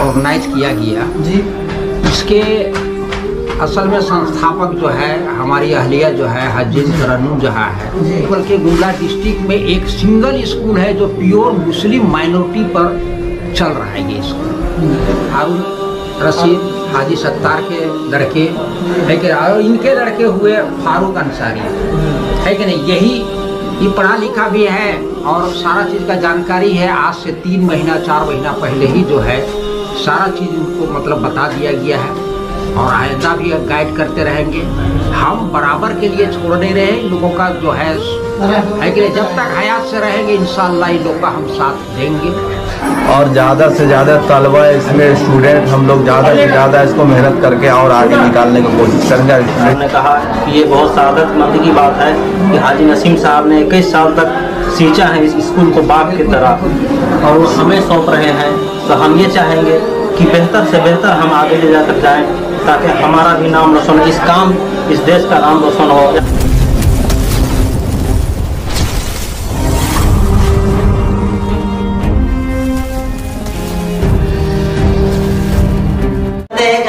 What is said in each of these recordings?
Organise किया गया जी। इसके असल में संस्थापक जो है हमारी अहलिया जो है हजीन तरन्नुम जो है, बल्कि गुमला डिस्ट्रिक्ट में एक सिंगल स्कूल है जो प्योर मुस्लिम माइनॉरिटी पर चल रहा है। ये स्कूल हारून रशीद हाजी सत्तार के लड़के है कि, और इनके लड़के हुए फारूक अंसारी है कि नहीं। यही ये पढ़ा लिखा भी है और सारा चीज़ का जानकारी है। आज से 3 महीना 4 महीना पहले ही जो है सारा चीज़ उनको मतलब बता दिया गया है और आइंदा भी गाइड करते रहेंगे। हम बराबर के लिए छोड़ नहीं रहे इन लोगों का जो है कि जब तक हयात से रहेंगे इंशाअल्लाह इन लोगों का हम साथ देंगे। और ज़्यादा से ज़्यादा तलबा इसमें स्टूडेंट हम लोग ज़्यादा से ज़्यादा इसको मेहनत करके और आगे निकालने की कोशिश करेंगे। हमने कहा कि ये बहुत सादतमंदी की बात है कि हाजी नसीम साहब ने 21 साल तक सींचा है इस स्कूल को बाप की तरह और वो हमें सौंप रहे हैं। तो हम ये चाहेंगे कि बेहतर से बेहतर हम आगे ले जाकर जाएँ ताकि हमारा भी नाम रोशन, इस देश का नाम रोशन हो।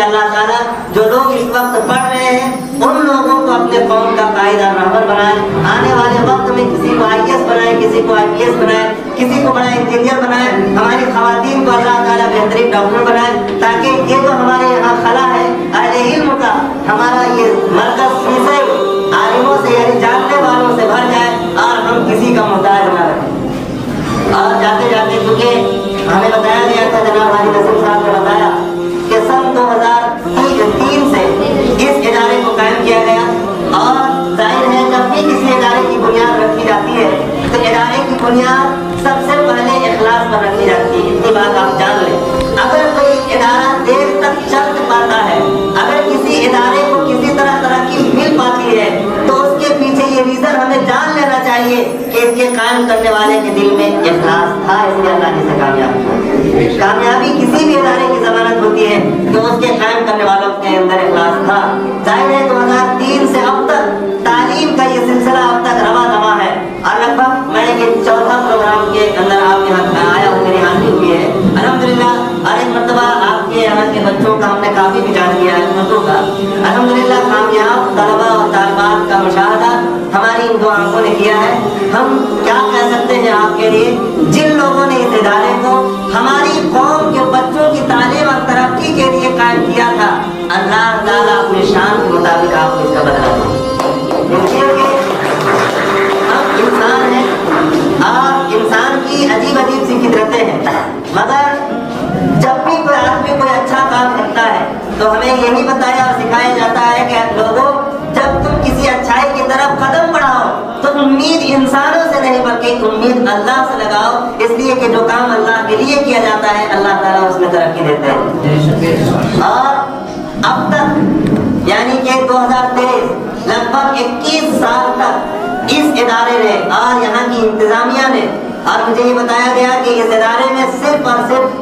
अल्लाह ताला जो लोग इस वक्त पढ़ रहे हैं उन लोगों को अपने कौम का कायदा रहबर बनाए। आने वाले वक्त में किसी को IAS बनाए, किसी को IPS बनाए, किसी को बड़ा इंजीनियर बनाए, हमारी खवातीन को अल्लाह ताला बेहतरीन डॉक्टर बनाए, ताकि ये जो हमारे यहाँ खला है अहले इल्म का हमारा ये मरकज से आलिमों से यानी जानने वालों से भर जाए और हम किसी का मोहताज न रहें। और जाते जाते क्योंकि हमें बताया गया था, जनाब हाजी नसीम साहब ने बताया कि सन 2003 से इस इदारे को कायम किया गया और जाहिर है जब भी किसी इदारे की बुनियाद रखी जाती है तो इदारे की बुनियाद सबसे पहले इखलास पर रखी जाती है। इतनी बात आप जान लें। अगर कोई इदारा देर तक चल पाता है, अगर किसी इदारे को किसी तरह तरक्की मिल पाती है तो उसके पीछे ये रीजन हमें जान लेना चाहिए कि इसके कायम करने वाले के दिल में इखलास था, इसलिए अल्लाह ने इसे कामयाबी किसी भी इदारे की जमानत होती है कि उसके कायम करने वालों के अंदर इखलास था। जाहिर है 2003 से अब तक तालीम का ये सिलसिला अब तक रवा दवा है और लगभग मैं ये 4था प्रोग्राम के अंदर आपके यहाँ आया हूँ, मेरी हाजिरी हुई है अल्हम्दुलिल्लाह। और एक मरतबा आपके यहाँ के बच्चों का हमने काफ़ी विचार किया है, बच्चों का अल्हम्दुलिल्लाह कामयाब तलबा और तालिबात का मुशाहदा हमारी इन दो आंखों ने किया है। हम क्या कह सकते हैं आपके लिए, जिन लोगों ने इस इदारे को हमारी कौम के बच्चों की तालीम और तरक्की के लिए कायम किया था, अल्लाह ताला अपनी शान के मुताबिक आपको इसका बदला दे। हम इंसान हैं और इंसान की अजीब अजीब सी फितरतें हैं, मगर जब भी कोई आदमी कोई अच्छा काम करता है तो हमें यही बताया और सिखाया जाता है कि लोगों जब तुम किसी अच्छाई की तरफ कदम बढ़ाओ तो उम्मीद इंसानों से नहीं बल्कि उम्मीद अल्लाह से लगाओ, इसलिए कि जो काम अल्लाह के लिए किया जाता है अल्लाह ताला उसमें तरक्की देते हैं। और अब तक यानी कि 2023 लगभग 21 साल तक इस इदारे ने और यहाँ की इंतजामिया ने, और मुझे ये बताया गया कि इस इदारे में सिर्फ और सिर्फ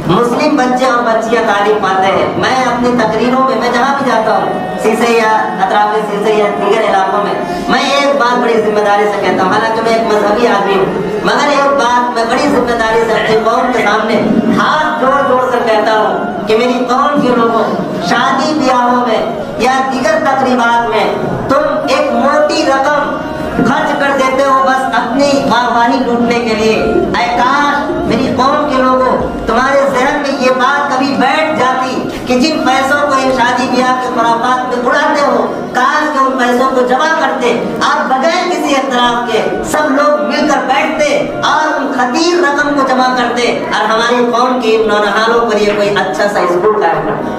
मुस्लिम बच्चे और बच्चियां तालीम पाते हैं। मैं अपनी तकरीरों में मैं जहाँ भी जाता हूँ सीसे या अतराफ सीसे या दीगर इलाकों में मैं एक बात बड़ी जिम्मेदारी से कहता हूँ, हालांकि मैं एक मजहबी आदमी हूँ, मगर एक बात मैं बड़ी जिम्मेदारी से अपनी कौम के सामने हाथ जोड़ जोड़ कर कहता हूँ कि मेरी कौम के लोगों शादी ब्याहों में या दीगर तकरीबात में तुम एक मोटी रकम खर्च कर देते हो बस अपनी वाहवाही लूटने के लिए। ऐ काश मेरी कौम के लोगों तुम्हारे जहन में ये बात कभी बैठ जाती कि जिन पैसों को इन शादी ब्याह के खुराफात में उड़ाते हो, काश के उन पैसों को जमा करते और बगैर किसी इख्तलाफ के सब लोग मिलकर बैठते और उन खतीर रकम को जमा करते और हमारी कौम के इन नौजवानों पर ये कोई अच्छा सा स्कूल कायम करते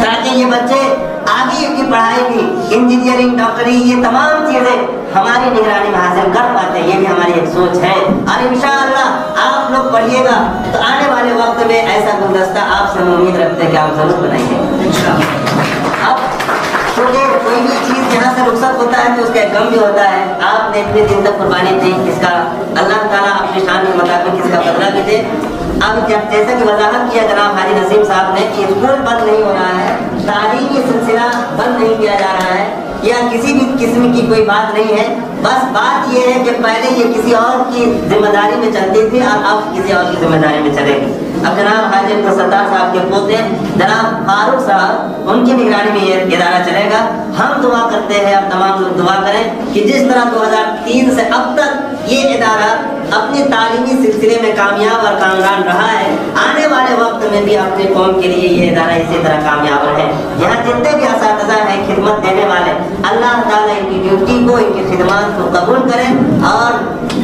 ताकि ये बच्चे आगे की पढ़ाई भी इंजीनियरिंग डॉक्टरी ये तमाम चीजें हमारी निगरानी में हासिल कर पाते हैं। ये भी हमारी एक सोच है और इंशाअल्लाह आप लोग पढ़िएगा तो आने वाले वक्त में ऐसा गुलदस्ता आपसे हम उम्मीद रखते हैं कि आप जरूर बनाएंगे। अब क्योंकि कोई भी चीज यहाँ से रुखसत होता है तो उसका एक गम भी होता है। आपने इतने दिन तक कुर्बानी दी, इसका अल्लाह ताला अपनी शान के मुताबिक इसका बदला भी दे। अब जब जैसा कि वजाहत किया जनाब हाजी नसीम साहब ने कि स्कूल बंद नहीं हो रहा है, तालीमी सिलसिला बंद नहीं किया जा रहा है या किसी भी किस्म की कोई बात नहीं है, बस बात ये है कि पहले ये किसी और की जिम्मेदारी में चलती थी और अब किसी और की जिम्मेदारी में चलेगी। अब जनाब हाजी सरदार साहब के पोते जनाब फारूक साहब, उनकी निगरानी में ये इदारा चलेगा। हम दुआ करते हैं, अब तमाम लोग दुआ करें कि जिस तरह 2003 से अब तक ये इदारा अपनी तालीमी सिलसिले में कामयाब और कामयाब रहा है, आने वाले वक्त में भी अपनी कौम के लिए ये इदारा इसी तरह कामयाब रहे। यहाँ जितने भी असातिज़ा हैं खिदमत देने वाले, अल्लाह ताला इनकी ड्यूटी को, इनकी खिदमत को कबूल करें। और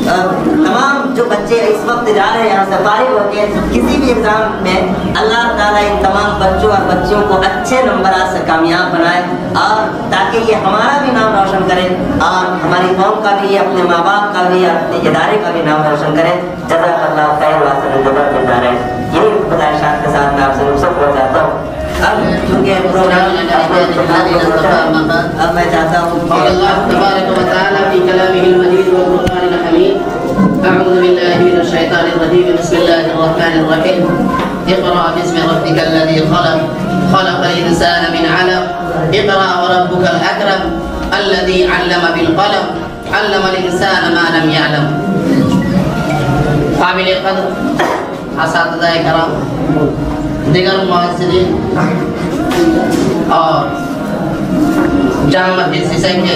तमाम जो बच्चे इस वक्त जा रहे हैं यहाँ से फारिग होकर किसी भी एग्ज़ाम में, अल्लाह ताला इन तमाम बच्चों और बच्चियों को अच्छे नंबरात से कामयाब बनाए, और ताकि ये हमारा भी नाम रोशन करे और हमारी कौम का भी, अपने माँ बाप का भी, अपने इदारे का भी नाम रोशन करें। जज़ाकल्लाह खैर व यही गुज़ारिशात के साथ मैं आपसे रुख़्सत हो जाता हूँ। अब चूँकि प्रोग्राम अब मैं चाहता हूँ اقرأ باسم ربك الذي خلق خلق الإنسان من علق اقرأ وربك الأكرم الذي علم بالقلم علم الإنسان ما لم يعلم. قابل قدر اساتذہ کرام، دیگر معززین اور جامع مسجد سیسئی کے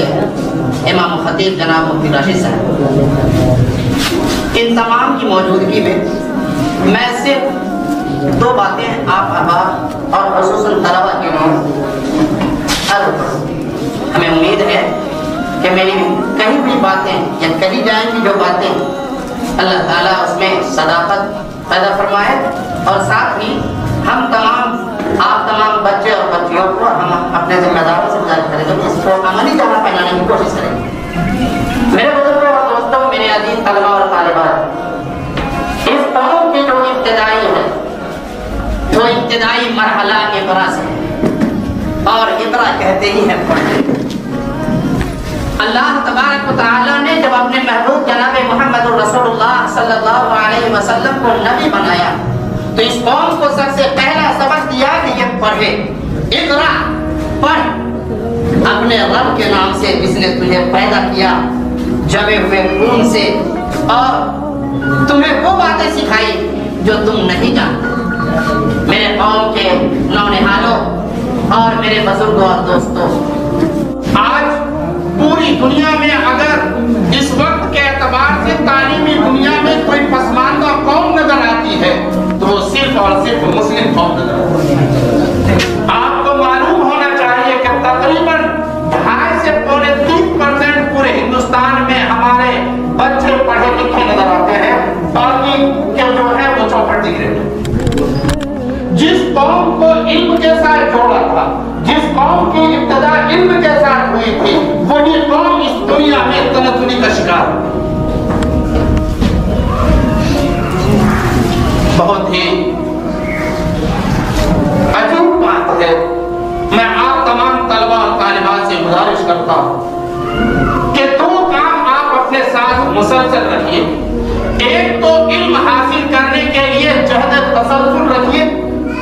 امام و خطیب جناب مفتی راشد صاحب، ان تمام کی موجودگی میں صرف دو باتیں آپ احباب اور خصوصاً طلباء کے نام عرض کروں. ہمیں امید ہے کہ میری کہیں بھی باتیں یا کہی جائیں گی جو باتیں اللہ تعالیٰ اس میں صداقت پیدا فرمائے، اور ساتھ ہی ہم تمام، آپ تمام بچے اور بچیوں کو ہم اپنے ذمہ داروں سے گزارش کریں گے کہ اس کو عملی جگہ پہنانے کی کوشش کریں گے. میرے بزرگوں اور دوستوں، میرے عزیز طلباء اور طالبات، اس قوم کی جو ابتدائی ہے، جو ابتدائی مرحلہ اقرا سے، اور اقرا کہتے ہی ہیں پڑھنے. اللہ تبارک و تعالیٰ نے جب اپنے محبوب جناب محمد رسول اللہ صلی اللہ علیہ وسلم کو نبی بنایا تو اس قوم کو سب سے پہلا سبق دیا کہ یہ پڑھے. اقرا، پڑھ اپنے رب کے نام سے جس نے تجھے پیدا کیا جمے ہوئے خون سے، اور تمہیں وہ باتیں سکھائی جو تم نہیں جانتے. میرے قوم کے نونہالوں اور میرے بزرگوں اور دوستوں، آج پوری دنیا میں اگر اس وقت کے اعتبار سے تعلیمی دنیا میں کوئی پسماندہ قوم نظر آتی ہے تو وہ صرف اور صرف مسلم قوم نظر آتی ہے. آپ کو معلوم ہونا چاہیے کہ تقریباً 2.5 سے 3% پورے ہندوستان میں ہمارے بچے پڑھے لکھے نظر آتے ہیں، باقی کے جو ہے وہ چوپٹ دکھ رہے ہیں. جس قوم کو علم کے ساتھ جوڑا تھا، جس قوم کی ابتدا علم کے ساتھ ہوئی تھی، وہی قوم اس دنیا میں تنزلی کا شکار ہے. بہت ہی عجیب بات ہے. میں آپ تمام طلباء اور طالبات سے گزارش کرتا ہوں کہ 2 کام آپ اپنے ساتھ مسلسل رکھیے. ایک تو علم حاصل کرنے کے لیے جہد تسلسل رکھیے.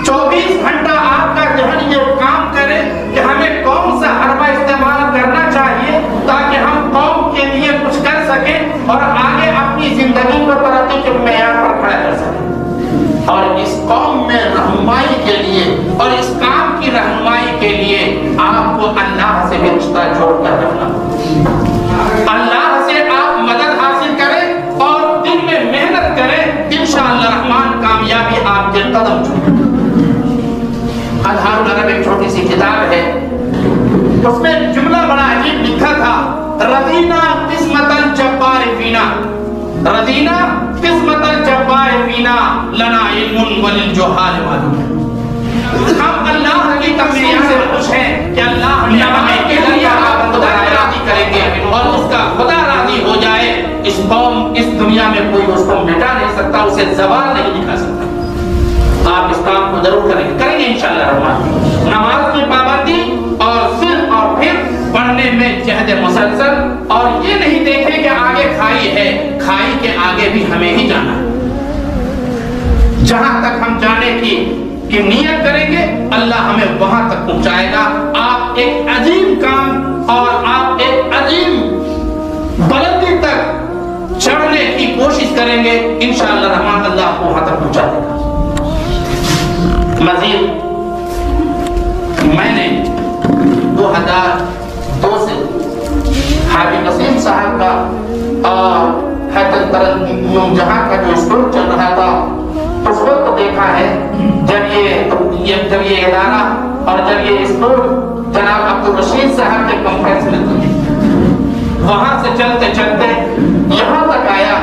24 گھنٹہ آپ کا ذہن یہ کام کرے کہ ہمیں کون سا حربہ استعمال کرنا چاہیے تاکہ ہم قوم کے لیے کچھ کر سکیں اور آگے اپنی زندگی کو ترقی کے معیار پر کھڑا کر سکیں. اور اس قوم میں رہنمائی کے لیے اور اس کام کی رہنمائی کے لیے آپ کو اللہ سے بھی رشتہ جوڑ کر رکھنا. اللہ سے آپ مدد حاصل کریں اور دل میں محنت کریں، انشاءاللہ الرحمن کامیابی آپ کے قدم چومے. اظہار العرب ایک چھوٹی سی کتاب ہے، اس میں جملہ بڑا عجیب لکھا تھا، رضینا قسمت الجبار فینا، رضینا قسمت الجبار فینا لنا علم وللجہال معلوم. ہم اللہ کی کمزوری سے خوش ہیں کہ اللہ نے ہمیں کے ذریعے آپ خدا راضی کریں گے اور اس کا خدا راضی ہو جائے. اس قوم اس دنیا میں کوئی اس کو مٹا نہیں سکتا، اسے زوال نہیں دکھا سکتا. آپ اس کام کو ضرور کریں گے انشاءاللہ الرحمن. نماز کی پابندی اور صرف اور پھر پڑھنے میں جہد مسلسل، اور یہ نہیں دیکھیں کہ آگے کھائی ہے، کھائی کے آگے بھی ہمیں ہی جانا ہے. جہاں تک ہم جانے کی نیت کریں گے اللہ ہمیں وہاں تک پہنچائے گا. آپ ایک عظیم کام اور آپ ایک عظیم بلندی تک چڑھنے کی کوشش کریں گے، انشاءاللہ الرحمن اللہ کو وہاں تک پہنچا دے گا. साहब का और हजरत तरन्नुम जहां का जो स्कूल चल रहा था उस वक्त देखा है जब ये इदारा और जब ये स्कूल जनाब अब्दुल रशीद साहब के कॉन्फ्रेंस में वहां से चलते चलते यहाँ तक आया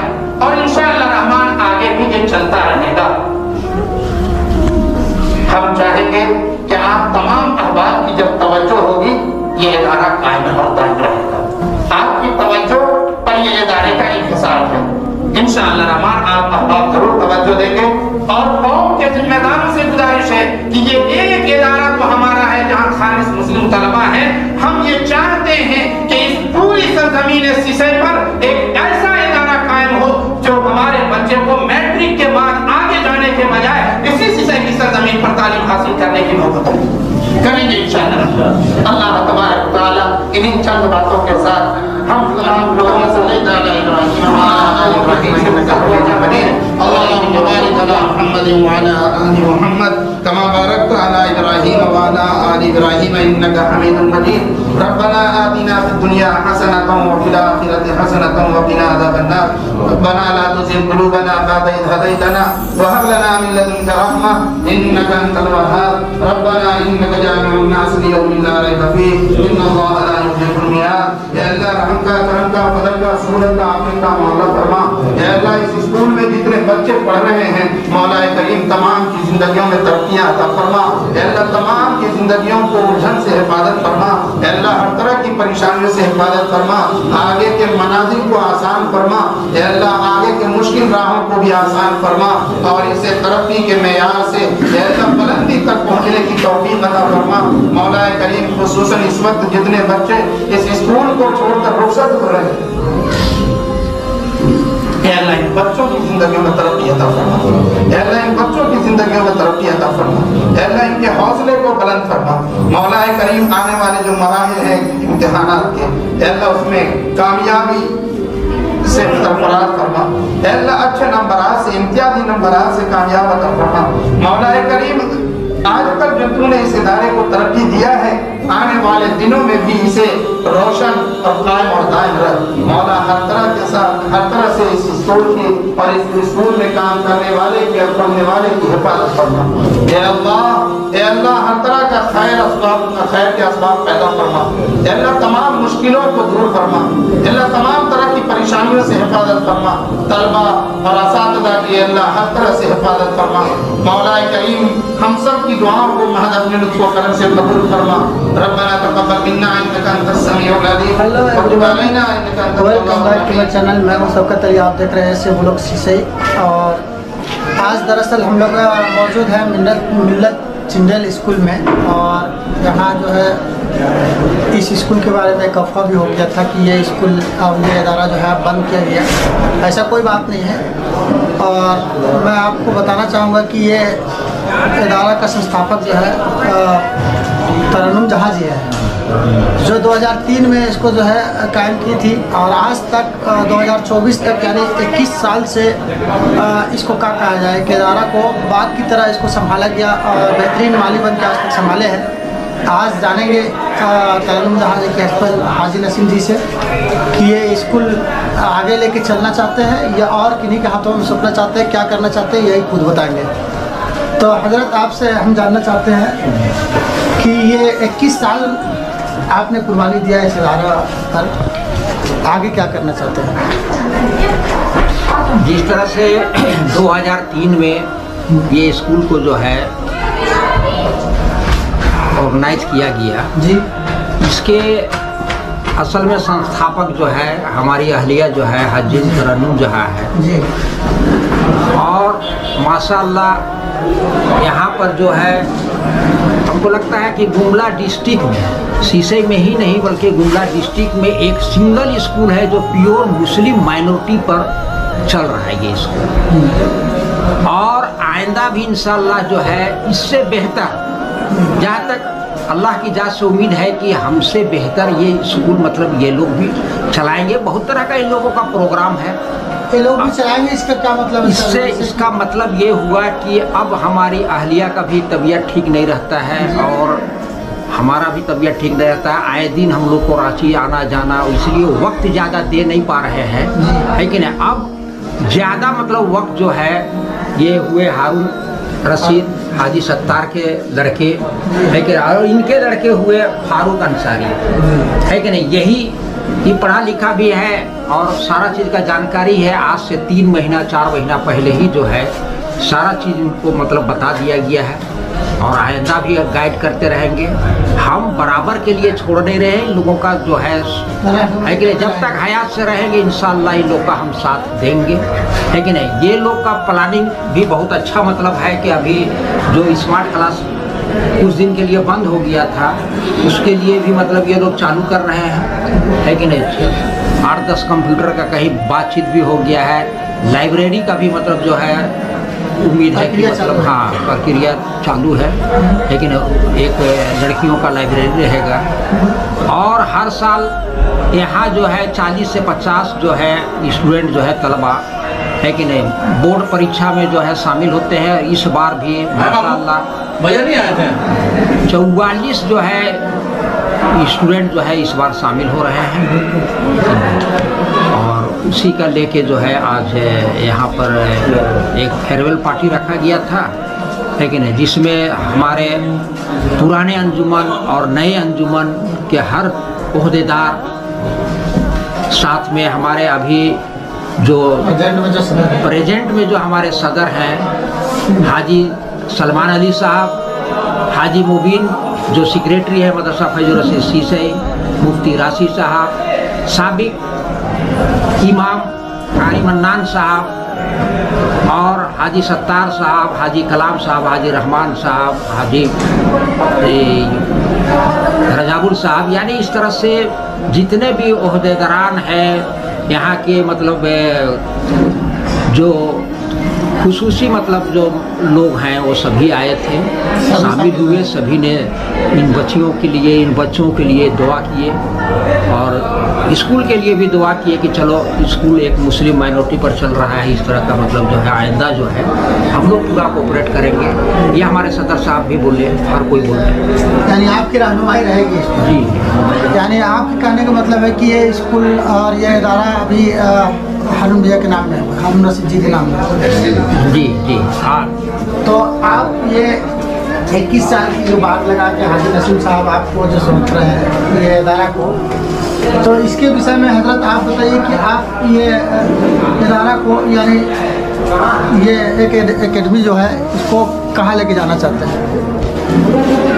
और इंशाअल्लाह रहमान आगे भी ये चलता रहेगा। हम चाहेंगे कि आप तमाम अहबाब की जब तवज्जो होगी ये इदारा कायम और दायम रहेगा। आपकी तवज्जो पर ये इदारे का इंतजार है। इंशाअल्लाह रहमान आप अहबाब जरूर तवज्जो देंगे और कौम के जिम्मेदारों से गुजारिश है कि ये एक इदारा तो हमारा है जहाँ खालिस मुस्लिम तलबा है। हम ये चाहते हैं कि इस पूरी सरजमीन सीसे पर एक ऐसा इदारा कायम हो जो हमारे बच्चे को मैट्रिक के बाद आगे जाने के बजाय इसी सीसे की सरजमीन पर तालीम हासिल करने की नौबत करेंगे इंशाअल्लाह। अल्लाह तबारक व तआला इन्हीं चंद बातों के साथ हम तमाम लोगों से कमा बारकत अला इब्राहीम व अला आलि इब्राहीम इन्नका हमीदुम मजीद। रब्बना आतिना फिद दुनिया हसनतन व फिल आखिरति हसनतन व क़िना अज़ाबन्नार। रब्बना ला तुज़िग़ क़ुलूबना बअद इज़ हदैतना व हब लना मिन लदुनका रहमह इन्नका अंतल वहाब। रब्बना इन्नका जामिउन नास लियौमिन ला रैब फीह इन्नल्लाहा ला युख़्लिफुल मिआद। या अल्लाह रहम का, करम का, फज़ल का, सहूलत का, आफ़ियत का मौला फरमा। या अल्लाह इस स्कूल में जितने बच्चे पढ़ रहे हैं मौला करीम तमाम की जिंदगियों में तरक्कियां अता फरमा। या अल्लाह तमाम की जिंदगियों को उलझन से हिफाजत फरमा। या अल्लाह हर तरह की परेशानियों से हिफाजत फरमा। आगे के मनाजिल को आसान फरमा। या अल्लाह आगे के मुश्किल राहों को भी आसान फरमा और इसे तरक्की के मेयार से या अल्लाह बुलंदी तक पहुँचने की तौफीक अता फरमा। मौला करीम खुसूसन इस वक्त जितने बच्चे इस स्कूल को छोड़कर रुखसत हो रहे हैं अल्लाह इन बच्चों की जिंदगी में तरक्की अता फरमा। अल्लाह इन बच्चों की जिंदगी में तरक्की अता फरमा। अल्लाह इनके हौसले को बुलंद फरमा। मौला करीम आने वाले जो मराहिल हैं इम्तिहानात के अल्लाह उसमें कामयाबी से सरफराज फरमा। अल्लाह अच्छे नंबरात से, इम्तियाजी नंबरात से कामयाब अता फरमा। मौला करीम आज तक जो तूने इस इदारे को तरक्की दिया है आने वाले दिनों में भी इसे रोशन और कायम और दायम रख। मौला हर तरह के साथ हर तरह से इस स्कूल की और इस स्कूल में काम करने वाले की और पढ़ने वाले की हिफाजत फरमा। ए अल्लाह हर तरह का खैर के असबाब पैदा फरमा। ए अल्लाह तमाम मुश्किलों को दूर फरमा। ए अल्लाह तमाम तरह की परेशानियों से हिफाजत फरमा। तलबा और असातिज़ा की अल्लाह हर तरह से हिफाजत फरमा। मौला करीम हम सब की दुआओं को महज अपने लुत्फ़ व करम से कबूल फरमा। रब्बना तक़ब्बल मिन्ना इन्नका अंतस समीउल अलीम व तुब अलैना इन्नका अंतत तव्वाबुर चैनल मैं हूं शौकत अली, आप देख रहे हैं से ब्लॉग सीसई। और आज दरअसल हम लोग मौजूद हैं मिल्लत चिल्ड्रन स्कूल में और यहाँ जो है इस स्कूल के बारे में एक अफवाह भी हो गया था कि ये स्कूल और ये इदारा जो है बंद किया गया। ऐसा कोई बात नहीं है और मैं आपको बताना चाहूँगा कि ये इदारा का संस्थापक जो है तरन्नुम जहाँ जी है जो 2003 में इसको जो है कायम की थी और आज तक 2024 तक यानी 21 साल से इसको क्या कहा जाए कि इदारा को बात की तरह इसको संभाला गया और बेहतरीन माली बन के आज तक संभाले हैं। आज जानेंगे तरन्नुम जहाँ जी के प्रिंसिपल हाजी नसीम जी से कि ये स्कूल आगे लेके चलना चाहते हैं या और किन्हीं के हाथों में सौंपना चाहते हैं, क्या करना चाहते हैं, यही खुद बताएंगे। तो हजरत आपसे हम जानना चाहते हैं कि ये 21 साल आपने कुर्बानी दिया इस इदारा पर, आगे क्या करना चाहते हैं? जिस तरह से 2003 में ये स्कूल को जो है ऑर्गेनाइज किया गया जी, इसके असल में संस्थापक जो है हमारी अहलिया जो है हजीन तरन्नुम जहाँ है जी। और माशाअल्लाह यहाँ पर जो है हमको लगता है कि गुमला डिस्ट्रिक्ट में, सीसई में ही नहीं बल्कि गुमला डिस्ट्रिक्ट में एक सिंगल स्कूल है जो प्योर मुस्लिम माइनॉरिटी पर चल रहा है ये स्कूल। और आइंदा भी इंशाअल्लाह जो है इससे बेहतर, जहाँ तक अल्लाह की जात से उम्मीद है कि हमसे बेहतर ये स्कूल मतलब ये लोग भी चलाएंगे। बहुत तरह का इन लोगों का प्रोग्राम है, ये लोग भी चलाएंगे। इसका क्या मतलब? इसका मतलब ये हुआ कि अब हमारी अहलिया का भी तबीयत ठीक नहीं रहता है और हमारा भी तबीयत ठीक नहीं रहता है, आए दिन हम लोग को रांची आना जाना, इसलिए वक्त ज़्यादा दे नहीं पा रहे हैं, है कि नहीं। अब ज़्यादा मतलब वक्त जो है ये हुए हारून रशीद हाजी सत्तार के लड़के, है कि, और इनके लड़के हुए फारूक अंसारी, है कि नहीं। यही ये पढ़ा लिखा भी है और सारा चीज़ का जानकारी है। आज से 3 महीना 4 महीना पहले ही जो है सारा चीज़ उनको मतलब बता दिया गया है और आइंदा भी गाइड करते रहेंगे। हम बराबर के लिए छोड़ नहीं रहे इन लोगों का जो है कि जब तक हयात से रहेंगे इंशाअल्लाह इन लोग का हम साथ देंगे, है कि नहीं। ये लोग का प्लानिंग भी बहुत अच्छा मतलब है कि अभी जो स्मार्ट क्लास कुछ दिन के लिए बंद हो गया था उसके लिए भी मतलब ये लोग चालू कर रहे हैं, है कि नहीं। 8-10 कंप्यूटर का कहीं बातचीत भी हो गया है। लाइब्रेरी का भी मतलब जो है उम्मीद है कि मतलब हाँ प्रक्रिया चालू है, लेकिन एक लड़कियों का लाइब्रेरी रहेगा। और हर साल यहाँ जो है 40 से 50 जो है स्टूडेंट जो है तलबा, है कि नहीं, बोर्ड परीक्षा में जो है शामिल होते हैं। इस बार भी माशाअल्लाह 44 जो है स्टूडेंट जो है इस बार शामिल हो रहे हैं और उसी का लेके जो है आज यहाँ पर एक फेयरवेल पार्टी रखा गया था, है कि नहीं, जिसमें हमारे पुराने अंजुमन और नए अंजुमन के हर ओहदेदार, साथ में हमारे अभी जो प्रेजेंट में जो हमारे सदर हैं हाजी सलमान अली साहब, हाजी मुबीन जो सेक्रेटरी है मदरसा फैजुर रशीद सीसई, मुफ्ती राशि साहब, साबिक इमाम कारी मन्नान साहब और हाजी सत्तार साहब, हाजी कलाम साहब, हाजी रहमान साहब, हाजी रजाबुल साहब, यानी इस तरह से जितने भी ओहदेदारान हैं यहाँ के मतलब जो खुसूसी मतलब जो लोग हैं वो सभी आए थे, शामिल हुए। सभी ने इन बच्चियों के लिए, इन बच्चों के लिए दुआ किए और स्कूल के लिए भी दुआ किए कि चलो स्कूल एक मुस्लिम माइनॉरिटी पर चल रहा है, इस तरह का मतलब जो है आइंदा जो है हम लोग पूरा कोऑपरेट करेंगे। ये हमारे सदर साहब भी बोले, हर कोई बोल रहे हैं। यानी आपकी रहनुमाई रहेगी जी, यानी आपके कहने का मतलब है कि ये स्कूल और ये इदारा अभी हारून भैया के नाम में है, हारून रशीद जी के नाम में। जी जी हाँ। तो आप ये 21 साल की जो बात लगा के हाजी नसीम साहब आपको जो सोच रहे हैं ये इदारा को, तो इसके विषय में हजरत आप बताइए कि आप ये इदारा को यानी ये एक एकेडमी जो है इसको कहाँ लेके जाना चाहते हैं?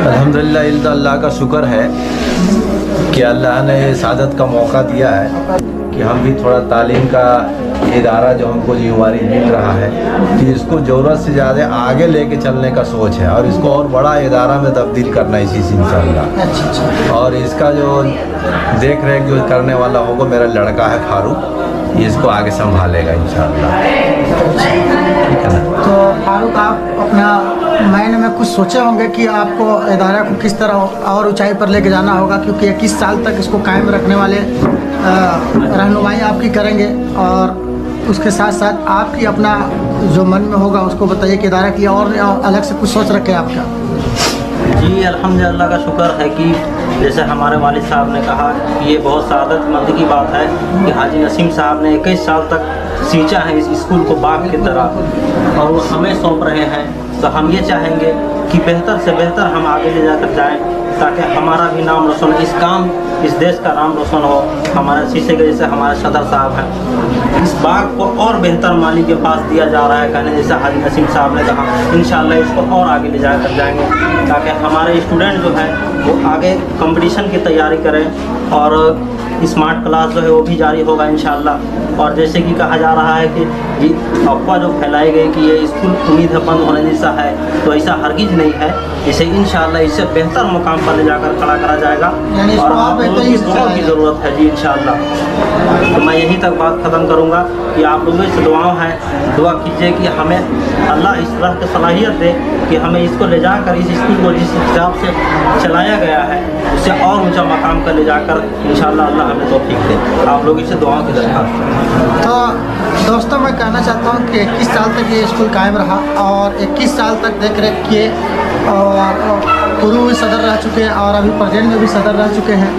अल्हम्दुलिल्लाह, अल्लाह का शुक्र है कि अल्लाह ने सादत का मौका दिया है कि हम भी थोड़ा तालीम का इदारा जो हमको जिम्मेवारी मिल रहा है कि इसको ज़रूरत से ज़्यादा आगे लेके चलने का सोच है और इसको और बड़ा इदारा में तब्दील करना इसी से इंशाअल्लाह। और इसका जो देख रेख जो करने वाला होगा मेरा लड़का है फारूक, ये इसको आगे संभालेगा इंशाअल्लाह, ठीक है ना। तो फारूक आप अपना माइंड में कुछ सोचे होंगे कि आपको इदारा को किस तरह और ऊंचाई पर लेके जाना होगा, क्योंकि 21 साल तक इसको कायम रखने वाले रहनुमाई आपकी करेंगे और उसके साथ साथ आपकी अपना जो मन में होगा उसको बताइए कि इदारा की और अलग से कुछ सोच रखे आपका। जी अल्हम्दुलिल्लाह का शुक्र है कि जैसे हमारे वालिद साहब ने कहा कि ये बहुत सादतमंदी की बात है कि हाजी नसीम साहब ने 21 साल तक सींचा है इस स्कूल को बाग की तरह और वो हमें सौंप रहे हैं। तो हम ये चाहेंगे कि बेहतर से बेहतर हम आगे ले जाकर जाएं ताकि हमारा भी नाम रोशन, इस देश का नाम रोशन हो। हमारे शीशे के जैसे हमारे सदर साहब हैं, इस बाग को और बेहतर मालिक के पास दिया जा रहा है, कहने जैसे हाजी नसीम साहब ने कहा इंशाअल्लाह इसको और आगे ले जाकर जाएंगे ताकि हमारे स्टूडेंट जो हैं वो आगे कंपटीशन की तैयारी करें और स्मार्ट क्लास जो है वो भी जारी होगा इंशाअल्लाह। और जैसे कि कहा जा रहा है कि ये अफवाह जो फैलाई गई कि ये स्कूल उम्मीद है बंद होने जैसा है, तो ऐसा हरगिज़ नहीं है। इसे इंशाअल्लाह इससे बेहतर मुकाम पर ले जाकर खड़ा करा जाएगा और आप लोगों की दुआओं की ज़रूरत है जी इंशाअल्लाह। तो मैं यहीं तक बात ख़त्म करूँगा कि आप लोगों से दुआओं हैं, दुआ कीजिए कि हमें अल्लाह इस तरह की सलाहियत दे कि हमें इसको ले जाकर इस स्कूल को जिस हिसाब से चलाया गया है उससे और ऊंचा मकाम पर ले जाकर इंशाअल्लाह अल्लाह हमें तौफीक दे। आप लोग इससे दुआओं की दरख्वास्त। तो दोस्तों मैं कहना चाहता हूँ कि 21 साल तक ये स्कूल कायम रहा और 21 साल तक देख रेख किए और पूर्व में सदर रह चुके हैं और अभी प्रेजेंट में भी सदर रह चुके हैं।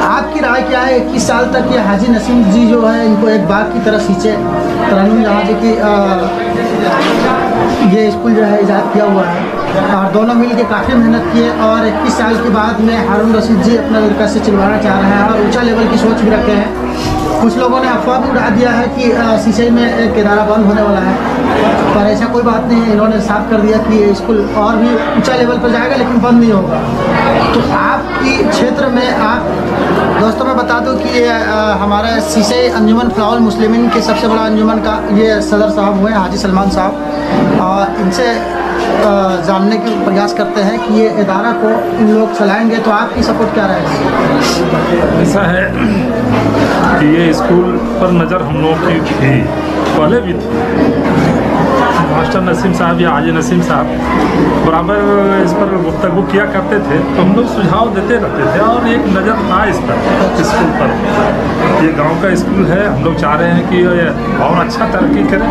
आपकी राय क्या है? 21 साल तक ये हाजी नसीम जी जो है इनको एक बाग की तरह सींचे, तरन्नुम जहाँ जी की ये स्कूल जो है ईजाद किया हुआ है और दोनों मिल के काफ़ी मेहनत किए और 21 साल के बाद में हारून रशीद जी अपना लड़का से चिलवाना चाह रहे हैं और ऊंचा लेवल की सोच भी रखे हैं। कुछ लोगों ने अफवाह भी उड़ा दिया है कि सीसई में एक इदारा बंद होने वाला है, पर ऐसा कोई बात नहीं है। इन्होंने साफ कर दिया कि ये स्कूल और भी ऊंचा लेवल पर जाएगा लेकिन बंद नहीं होगा। तो आपकी क्षेत्र में आप दोस्तों मैं बता दूं कि ये हमारे सीसई अंजुमन फलाउल मुस्लिमीन के सबसे बड़ा अंजुमन का ये सदर साहब हुए हाजी सलमान साहब, और इनसे जानने की प्रयास करते हैं कि ये इदारा को इन लोग चलाएंगे, तो आपकी सपोर्ट क्या रहेगी? ऐसा है कि ये स्कूल पर नज़र हम लोगों की थी, पहले भी मास्टर नसीम साहब या हाजी नसीम साहब बराबर इस पर गुफ्तगू किया करते थे, तो हम लोग सुझाव देते रहते थे और एक नज़र था इस पर स्कूल पर। ये गांव का स्कूल है, हम लोग चाह रहे हैं कि ये और अच्छा तरक्की करें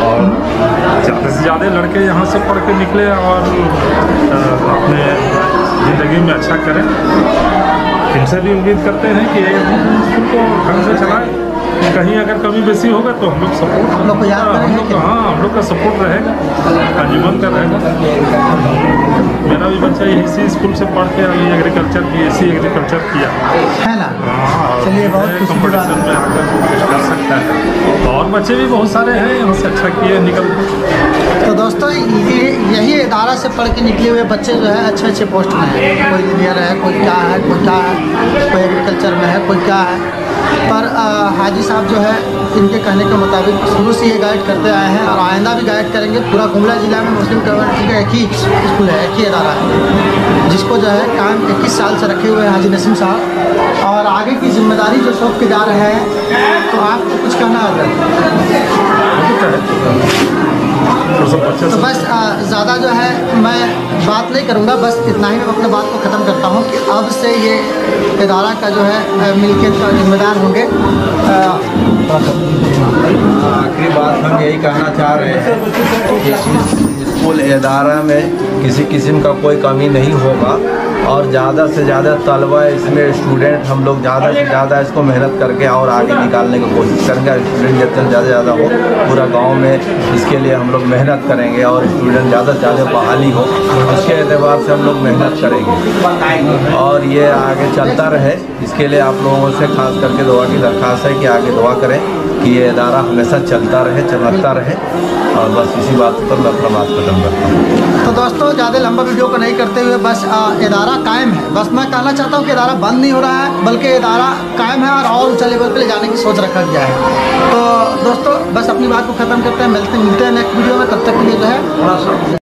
और ज़्यादा से ज़्यादा लड़के यहाँ से पढ़ के निकले और अपने ज़िंदगी में अच्छा करें। इनसे भी उम्मीद करते हैं कि स्कूल को ढंग से चलाएं, कहीं अगर कमी बेसी होगा तो हम लोग सपोर्ट हम लोग को याद करेंगे। हाँ, हम लोग का सपोर्ट रहेगा, अंजुमन का रहेगा। मेरा भी बच्चा इसी स्कूल से पढ़ के अभी एग्रीकल्चर BSc एग्रीकल्चर किया है ना। हाँ, चलिए बहुत खुशी की बात कंपटीशन में आकर कुछ कर सकता है और बच्चे भी बहुत सारे हैं यहाँ से अच्छा किए निकल। तो दोस्तों यही इदारा से पढ़ के निकले हुए बच्चे जो है अच्छे अच्छे पोस्ट में हैं, कोई इंजीनियर है, कोई क्या है, कोई क्या है, कोई एग्रीकल्चर में है, कोई क्या है। पर हाजी साहब जो है इनके कहने के मुताबिक शुरू से ये गाइड करते आए हैं और आइंदा भी गाइड करेंगे। पूरा गुमला ज़िला में मुस्लिम कम्युनिटी का एक ही स्कूल है, एक ही इदारा है जिसको जो है काम 21 साल से रखे हुए हैं हाजी नसीम साहब, और आगे की जिम्मेदारी जो सौंप के जा रहे हैं। तो आपको कुछ कहना होगा? तो बस ज़्यादा जो है मैं बात नहीं करूँगा, बस इतना ही मैं अपने बात को ख़त्म करता हूँ कि अब से ये इदारा का जो है मिल्कियत का जिम्मेदार होंगे। आखिरी बात हम यही कहना चाह रहे हैं कि स्कूल इदारा में किसी किस्म का कोई कमी नहीं होगा और ज़्यादा से ज़्यादा तलबा इसमें स्टूडेंट हम लोग ज़्यादा से ज़्यादा इसको मेहनत करके और आगे निकालने की कोशिश करेंगे। स्टूडेंट जितना ज़्यादा हो पूरा गांव में इसके लिए हम लोग मेहनत करेंगे और स्टूडेंट ज़्यादा से ज़्यादा बहाली हो, इसके एतबार से हम लोग मेहनत करेंगे और ये आगे चलता रहे। इसके लिए आप लोगों से खास करके दुआ की दरख्वास्त है कि आगे दुआ करें कि ये इदारा हमेशा चलता रहे, चमकता रहे, और बस इसी बात पर मैं अपना बात खत्म करता हूँ। तो दोस्तों ज़्यादा लंबा वीडियो को नहीं करते हुए बस इदारा कायम है। बस मैं कहना चाहता हूँ कि इदारा बंद नहीं हो रहा है, बल्कि इदारा कायम है और ऊंचा लेवल पे ले जाने की सोच रखा गया है। तो दोस्तों बस अपनी बात को ख़त्म करते हैं, मिलते हैं नेक्स्ट वीडियो में। तब तक के लिए जो है